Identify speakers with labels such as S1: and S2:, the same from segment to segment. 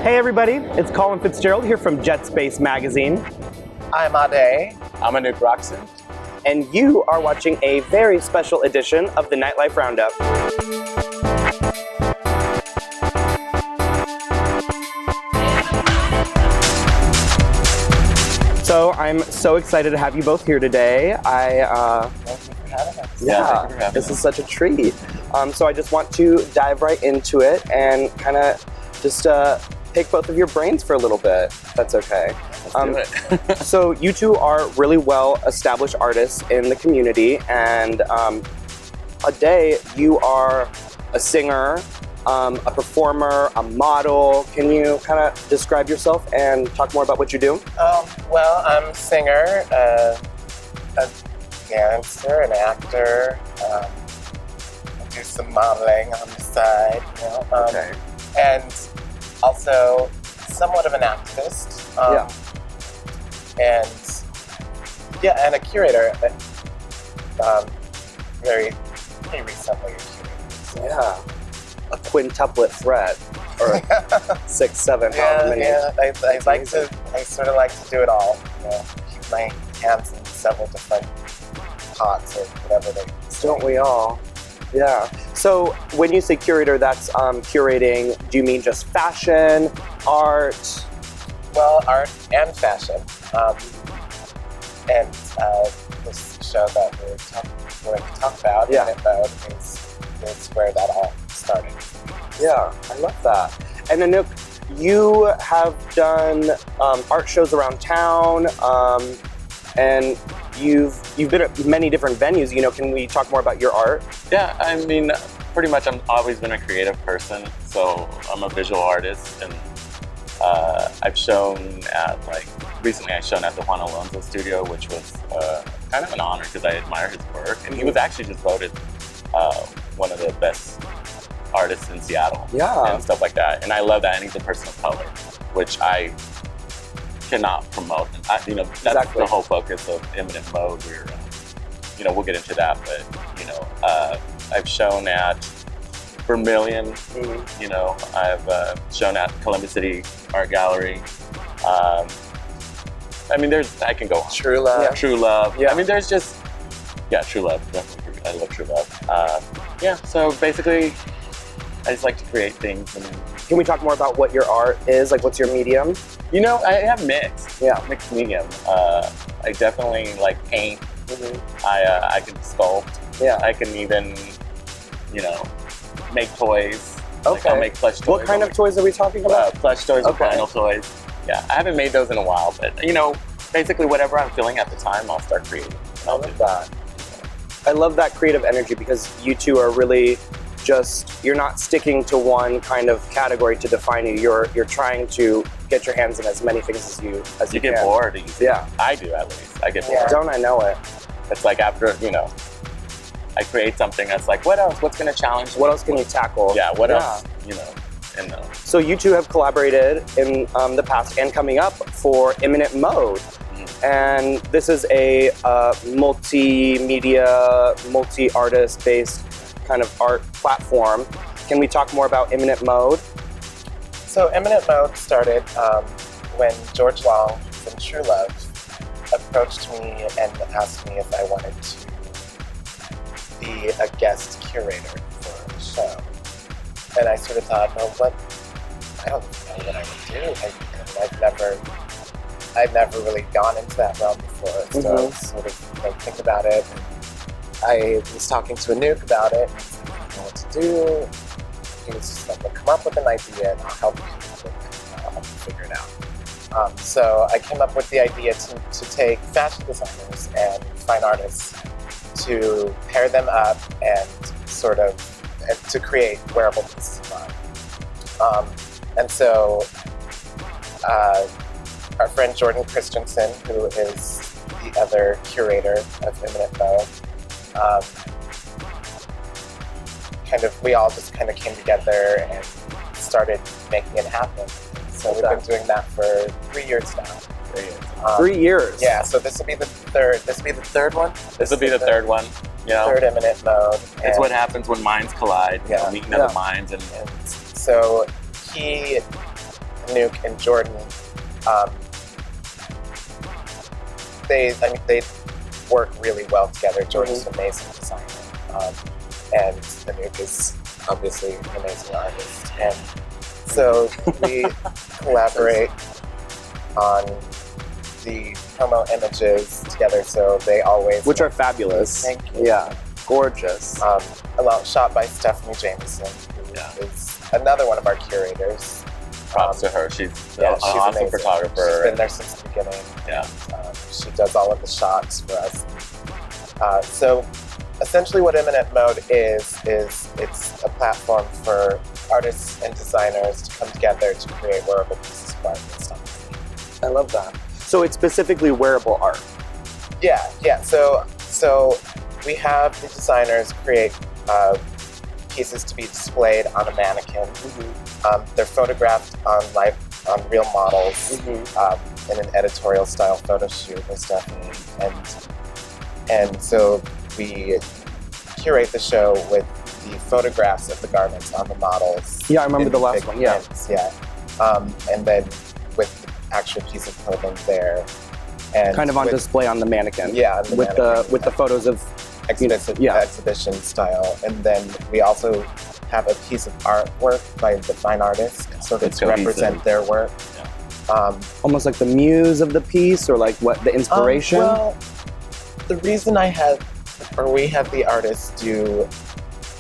S1: Hey everybody, it's Colin Fitzgerald here from Jet Space Magazine.
S2: I'm Ade.
S3: I'm Anouk, Rawkson.
S1: And you are watching a very special edition of the Nightlife Roundup. So I'm so excited to have you both here today.
S2: Thank you for having us.
S1: Yeah, this is such a treat. So I just want to dive right into it and kind of just pick both of your brains for a little bit, if that's okay.
S3: Let's do it.
S1: So you two are really well-established artists in the community, and Ade, you are a singer, a performer, a model. Can you kind of describe yourself and talk more about what you do?
S2: Well, I'm a singer, a dancer, an actor. I do some modeling on the side, you know,
S1: Okay.
S2: and also somewhat of an activist. And a curator. Very recently a curator. So.
S1: Yeah, a quintuplet threat, or 6, 7, however many.
S2: Yeah. I sort of like to do it all. You know, keep my hands in several different pots or whatever they.
S1: Don't we all? Yeah. So when you say curator, that's curating, do you mean just fashion, art?
S2: Well, art and fashion. And this show that we're going to talk about, Imminent is where that all started.
S1: Yeah, I love that. And Anouk, you have done art shows around town, and you've been at many different venues. You know, can we talk more about your art?
S3: Yeah, I mean, pretty much I've always been a creative person, so I'm a visual artist, and I've shown at, recently I shown at the Juan Alonso studio, which was kind of an honor because I admire his work, and he was actually just voted one of the best artists in Seattle, and stuff like that. And I love that, and he's a person of color, which I cannot promote. That's
S1: Exactly.
S3: the whole focus of Imminent Mode. We'll get into that, but I've shown at Vermilion. I've shown at Columbus City Art Gallery. I can go on.
S2: True Love.
S1: Yeah.
S3: True Love.
S1: Yeah.
S3: I mean, there's just, True Love, definitely. I love True Love. So basically, I just like to create things. And
S1: Can we talk more about what your art is? Like, what's your medium?
S3: I have mixed medium. I definitely like paint. I can sculpt.
S1: Yeah.
S3: I can even, make toys.
S1: Okay.
S3: Like I'll make plush toys.
S1: What kind of toys are we talking about?
S3: Plush toys or
S1: Okay.
S3: vinyl toys. Yeah, I haven't made those in a while, but basically whatever I'm feeling at the time, I'll start creating. And I'll do that.
S1: I love that creative energy because you two are really you're not sticking to one kind of category to define you. You're trying to get your hands in as many things as you
S3: You get
S1: can.
S3: bored.
S1: Yeah.
S3: I do, at least. I get bored.
S1: Don't I know it?
S3: It's like after, I create something that's like, what else? What's going to challenge me?
S1: What else can you tackle?
S3: Yeah, what else?
S1: So you two have collaborated in the past and coming up for Imminent Mode. And this is a multimedia, multi-artist based kind of art platform. Can we talk more about Imminent Mode?
S2: So Imminent Mode started when George Long from True Love approached me and asked me if I wanted to be a guest curator for a show. And I sort of thought, I don't know what I would do. I've never really gone into that realm before, so I was sort of thinking about it. I was talking to Anouk about it, and I was like, I don't know what to do. He was just like, come up with an idea and I'll help you with it. I'll help you figure it out. So I came up with the idea to take fashion designers and fine artists to pair them up and to create wearable pieces of art. And so our friend Jordan Christensen, who is the other curator of Imminent Mode, we all just kind of came together and started making it happen. So we've been doing that for 3 years now.
S3: 3 years.
S1: 3 years?
S2: Yeah, so this will be the third. This will be the third one.
S3: This will be the third one.
S2: Third Imminent Mode.
S3: It's what happens when minds collide.
S2: Yeah.
S3: Meeting other minds. And
S2: so he Anouk and Jordan, they work really well together. Jordan's an amazing designer, and Anouk is obviously an amazing artist. And so we collaborate on the promo images together. So they always,
S1: Which are fabulous.
S2: Thank you.
S1: Yeah, gorgeous.
S2: Shot by Stephanie Jameson, who is another one of our curators.
S3: Props to her. She's
S2: She's
S3: an awesome
S2: amazing.
S3: photographer.
S2: She's been there since the beginning.
S3: Yeah.
S2: She does all of the shots for us. So essentially what Imminent Mode is it's a platform for artists and designers to come together to create wearable pieces of art and stuff.
S1: I love that. So it's specifically wearable art.
S2: Yeah. So we have the designers create pieces to be displayed on a mannequin. They're photographed on real models in an editorial style photo shoot with Stephanie, and so we curate the show with the photographs of the garments on the models.
S1: Yeah, I remember
S2: in
S1: the last
S2: big
S1: one. Yeah.
S2: prints, and then with the actual piece of clothing there, and
S1: Kind of on
S2: with,
S1: display on the mannequin.
S2: Yeah, on the
S1: with
S2: mannequin.
S1: the photos of
S2: exhibition style, and then we also have a piece of artwork by the fine artist, sort of
S3: It's
S2: to represent
S3: cohesive.
S2: their work.
S1: almost like the muse of the piece, or like what the inspiration.
S2: Well, the reason we had the artist do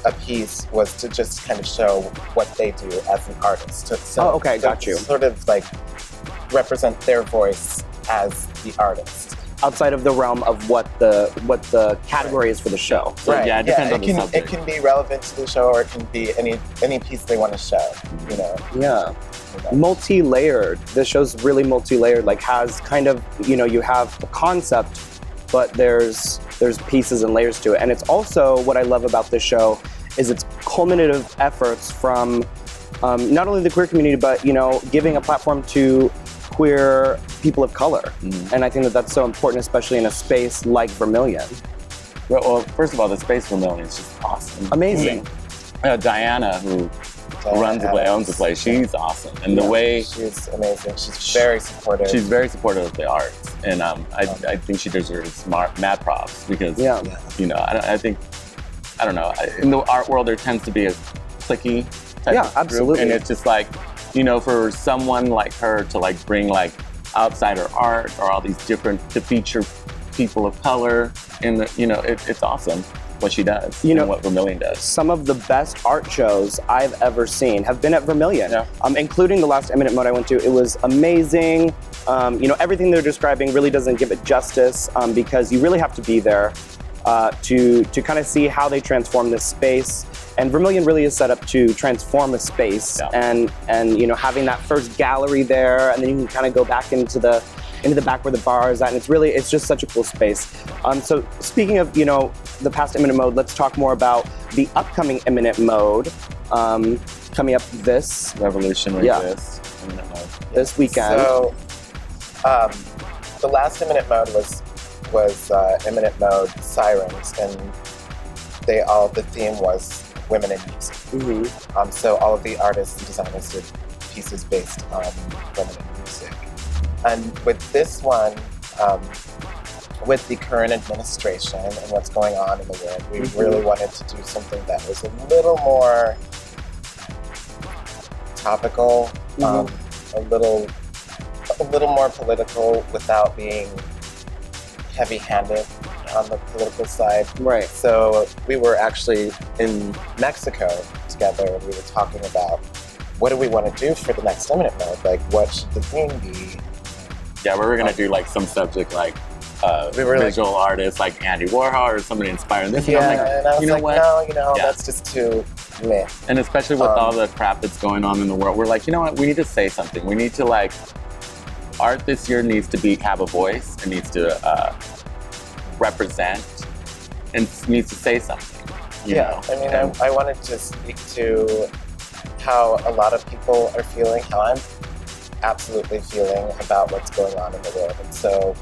S2: a piece was to just kind of show what they do as an artist. So,
S1: okay, got you.
S2: Sort of like represent their voice as the artist.
S1: Outside of the realm of what the category is for the show.
S3: So, yeah, it depends on the
S2: It
S3: subject.
S2: can be relevant to the show, or it can be any piece they want to show. You know.
S1: Yeah.
S2: You know.
S1: Multi-layered. This show's really multi-layered. Like, has kind of, you have the concept, but there's pieces and layers to it. And it's also, what I love about this show is its culminative efforts from not only the queer community, but giving a platform to queer people of color. And I think that that's so important, especially in a space like Vermilion.
S3: Well, first of all, the space Vermilion is just awesome.
S1: Amazing.
S3: Diana, who runs the play, owns the play, she's awesome. And the way
S2: she's amazing. She's very supportive.
S3: she's very supportive of the arts, and I think she deserves mad props because I don't know. In the art world, there tends to be a cliquey type of group,
S1: absolutely.
S3: and it's just like for someone like her to like bring like outsider art or all these different to feature people of color in the it's awesome what she does and what Vermilion does.
S1: Some of the best art shows I've ever seen have been at Vermilion, including the last Imminent Mode I went to. It was amazing. Everything they're describing really doesn't give it justice because you really have to be there to kind of see how they transform this space. And Vermilion really is set up to transform a space, and having that first gallery there, and then you can kind of go back into the back where the bar is at, and it's just such a cool space. So speaking of the past Imminent Mode, let's talk more about the upcoming Imminent Mode coming up this
S3: Revolution Resist. Imminent Mode.
S1: this weekend.
S2: So the last Imminent Mode was Imminent Mode Sirens, and the theme was women in music. So all of the artists and designers did pieces based on women in music. And with this one, with the current administration and what's going on in the world, we really wanted to do something that was a little more topical, a little more political without being heavy-handed on the political side.
S1: Right.
S2: So we were actually in Mexico together, and we were talking about what do we want to do for the next Imminent Mode? Like, what should the theme be?
S3: Yeah, we were gonna do like some subject like visual artists like Andy Warhol or somebody inspiring this.
S2: Yeah,
S3: and I'm like,
S2: and I was like,
S3: what?
S2: no, that's just too meh.
S3: And especially with all the crap that's going on in the world, we're like, you know what? We need to say something. We need to like, art this year needs to have a voice. It needs to represent and needs to say something. You know?
S2: I mean, I wanted to speak to how a lot of people are feeling, how I'm absolutely feeling about what's going on in the world. And so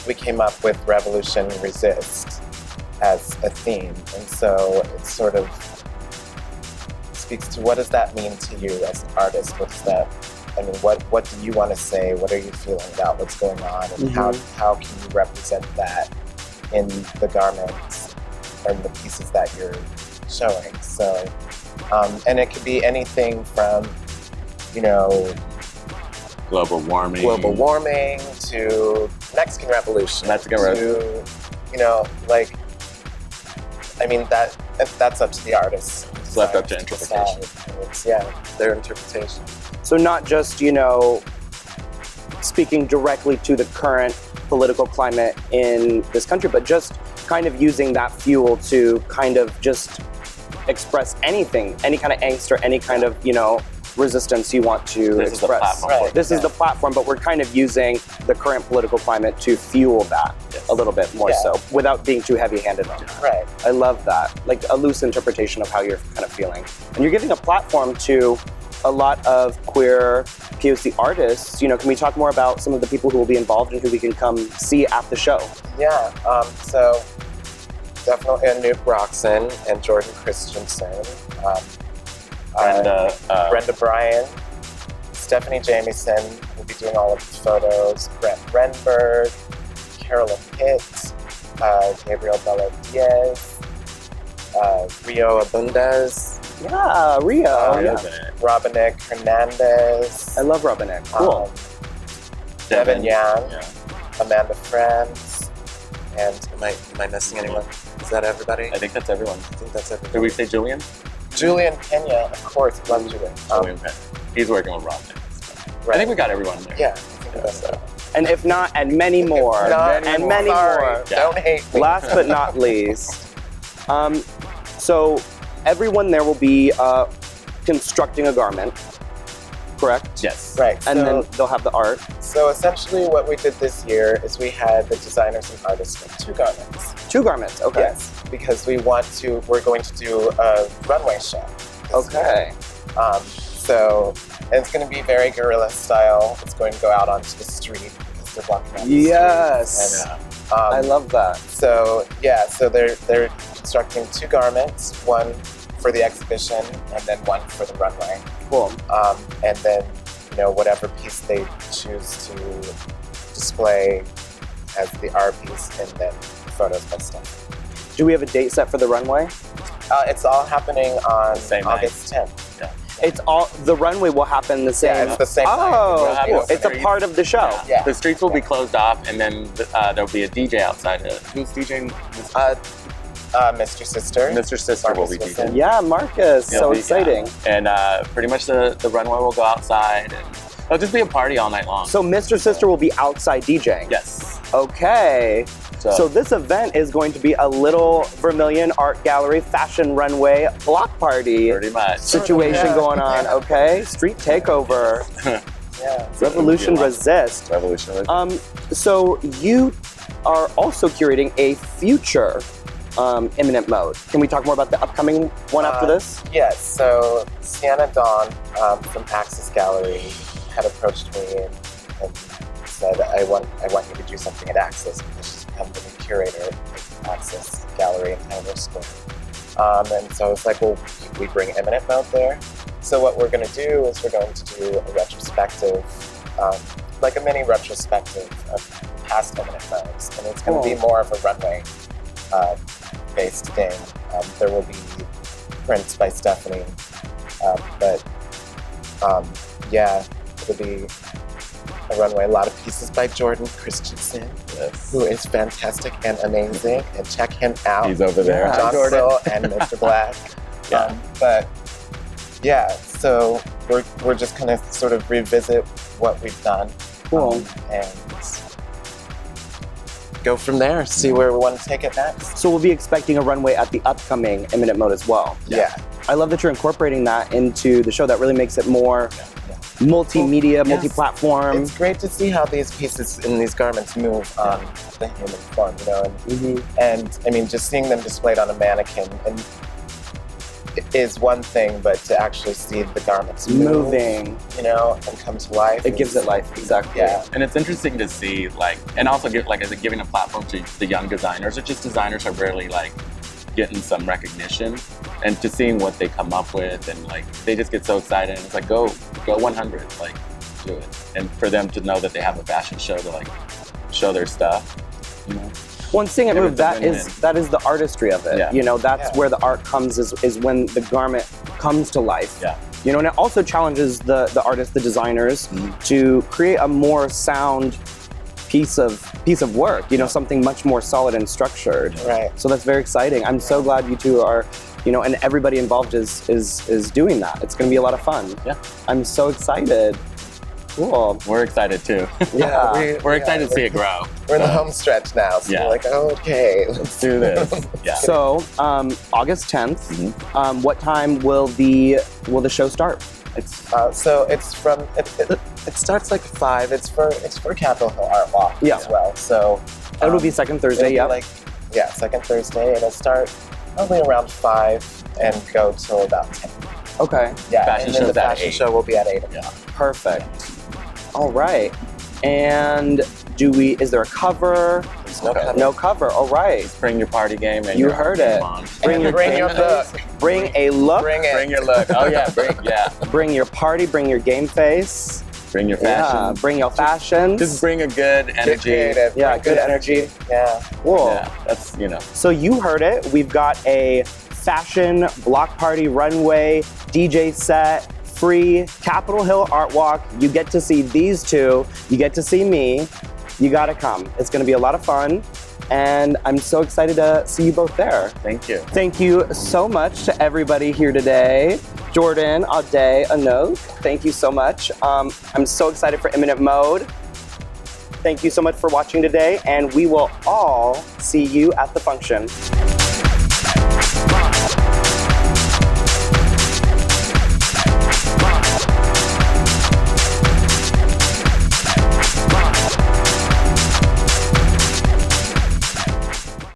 S2: we came up with Revolution Resist as a theme. And so it sort of speaks to what does that mean to you as an artist? What does that I mean, what do you want to say? What are you feeling about what's going on? And how can you represent that in the garments or in the pieces that you're showing? So, and it could be anything from, you know,
S3: global warming
S2: to Mexican Revolution. To, you know, like, I mean, that's up to the artist.
S3: It's left up to interpretation.
S2: It's, their interpretation.
S1: So not just, you know, speaking directly to the current political climate in this country, but just kind of using that fuel to kind of just express anything, any kind of angst or any kind of, you know, resistance you want to
S3: This
S1: express.
S3: is the platform.
S1: This is the platform, but we're kind of using the current political climate to fuel that a little bit more so, without being too heavy-handed on that.
S2: Right.
S1: I love that. Like a loose interpretation of how you're kind of feeling. And you're giving a platform to a lot of queer POC artists. You know, can we talk more about some of the people who will be involved and who we can come see at the show?
S2: Yeah, so definitely Anouk, Rawkson, and Jordan Christensen. Brenda Bryan, Stephanie Jamieson will be doing all of the photos, Brett Renberg, Carolyn Pitt, Gabriel Bella Diaz, Rio Abundez,
S1: Rio.
S2: Robinick Hernandez.
S1: I love Robinick. Cool.
S2: Devin Yan, Amanda Franz, and am I missing anyone? Is that everybody?
S3: I think that's everyone.
S2: I think that's everybody.
S3: Did we say Julian?
S2: Julian Pena, of course, love Julian.
S3: Julian Pena. He's working with Rob next. I think we got everyone there.
S2: Yeah, I think that's so.
S1: And if not, and many more. Many more.
S2: Don't hate me.
S1: Last but not least. So everyone there will be constructing a garment, correct?
S3: Yes.
S2: Right.
S1: And then they'll have the art.
S2: So essentially what we did this year is we had the designers and artists make 2 garments.
S1: 2 garments, okay.
S2: Yes, because we're going to do a runway show.
S1: Okay.
S2: So and it's going to be very guerrilla style. It's going to go out onto the street because they're blocking out the
S1: Yes.
S2: street. And,
S1: I love that.
S2: So so they're constructing 2 garments, one for the exhibition and then one for the runway.
S1: Cool.
S2: And then, you know, whatever piece they choose to display as the art piece, and then photos by Steph.
S1: Do we have a date set for the runway?
S2: It's all happening on
S3: Same
S2: August 10th.
S1: It's all, the runway will happen the same.
S2: Yeah, it's the same night.
S1: Oh,
S3: We'll
S1: cool. It's a part of the show.
S2: Yeah.
S3: The streets will be closed off, and then there'll be a DJ outside. Who's DJing?
S2: Mr. Sister.
S3: Mr. Sister will be
S2: Marcus
S3: DJing.
S1: Yeah, Marcus.
S3: He'll
S1: So
S3: be-
S1: exciting.
S3: And pretty much the runway will go outside, and it'll just be a party all night long.
S1: So Mr. Sister will be outside DJing.
S3: Yes.
S1: Okay. So this event is going to be a little Vermilion Art Gallery fashion runway block party
S3: Pretty much.
S1: situation going on. Okay. Street takeover.
S2: Yeah.
S1: Revolution resist.
S3: Revolution.
S1: So you are also curating a future Imminent mode. Can we talk more about the upcoming one after this?
S2: Yes, so Sienna Dawn from Axis Gallery had approached me and said, I want you to do something at Axis because she's become the new curator of Axis Gallery in Hanover Square. And so it's like, well, we bring Imminent mode there. So what we're going to do is we're going to do a retrospective, like a mini retrospective of past Imminent modes. And it's going to be more of a runway based thing. There will be prints by Stephanie, but it'll be a runway. A lot of pieces by Jordan Christensen, who is fantastic and amazing, and check him out.
S3: He's over there.
S1: Yeah.
S2: John
S1: Jordan.
S2: Sill and Mr. Black. So we're just gonna sort of revisit what we've done,
S1: Cool.
S2: and go from there. See where we want to take it next.
S1: So we'll be expecting a runway at the upcoming Imminent mode as well.
S2: Yeah.
S1: I love that you're incorporating that into the show. That really makes it more multimedia, multi-platform.
S2: It's great to see how these pieces in these garments move on the human form, you know, and I mean, just seeing them displayed on a mannequin and is one thing, but to actually see the garments
S1: moving,
S2: you know, and come to life.
S1: it gives it life. Exactly.
S2: Yeah.
S3: And it's interesting to see, like, and also giving a platform to the young designers, or just designers who are really like getting some recognition, and to seeing what they come up with, and like they just get so excited, and it's like go 100, like do it, and for them to know that they have a fashion show to like show their stuff. You know?
S1: One thing I
S3: It
S1: move
S3: was a
S1: that
S3: win-win.
S1: is the artistry of it.
S3: Yeah.
S1: You know, that's
S2: Yeah.
S1: where the art comes is when the garment comes to life.
S3: Yeah.
S1: You know, and it also challenges the artists, the designers,
S3: Mhm.
S1: to create a more sound piece of work. You know, something much more solid and structured.
S2: Right.
S1: So that's very exciting. I'm so glad you two are, you know, and everybody involved is doing that. It's going to be a lot of fun.
S3: Yeah.
S1: I'm so excited. Cool.
S3: We're excited too.
S1: Yeah.
S3: We're excited to see it grow.
S2: We're in the home stretch now, so
S3: Yeah.
S2: we're like, oh, okay,
S3: Let's do this. Yeah.
S1: So, August 10th,
S3: Mhm.
S1: what time will the show start?
S3: It's
S2: So it's from it starts like 5. It's for Capitol Hill Art Walk
S1: Yeah.
S2: as well. So
S1: It'll be second Thursday,
S2: it'll be
S1: yeah.
S2: second Thursday. It'll start probably around 5 and go till about 10.
S1: Okay,
S2: Yeah,
S3: Fashion
S2: and then
S3: show's
S2: the
S3: at
S2: fashion
S3: 8.
S2: show will be at 8.
S3: yeah.
S1: perfect. All right. And is there a cover?
S2: There's no cover.
S1: No cover, all right.
S3: Bring your party game and
S1: You
S3: your
S1: heard
S3: game
S1: it.
S3: on.
S1: Bring
S2: And
S1: your
S2: bring
S1: game
S2: your look.
S1: face. Bring a look.
S2: Bring it.
S3: Bring your look. Oh yeah,
S1: Bring your party, bring your game face.
S3: bring your fashion.
S1: Yeah, bring your fashions.
S3: Just bring a good
S2: Get
S3: energy.
S2: creative.
S1: Yeah,
S2: Bring
S1: good energy.
S2: Yeah.
S1: Cool.
S3: Yeah, that's
S1: So you heard it. We've got a fashion block party runway, DJ set, free Capitol Hill Art Walk. You get to see these two. You get to see me. You gotta come. It's gonna be a lot of fun. And I'm so excited to see you both there.
S3: Thank you.
S1: Thank you so much to everybody here today. Jordan, Ade, Anouk, thank you so much. I'm so excited for Imminent Mode. Thank you so much for watching today, and we will all see you at the function.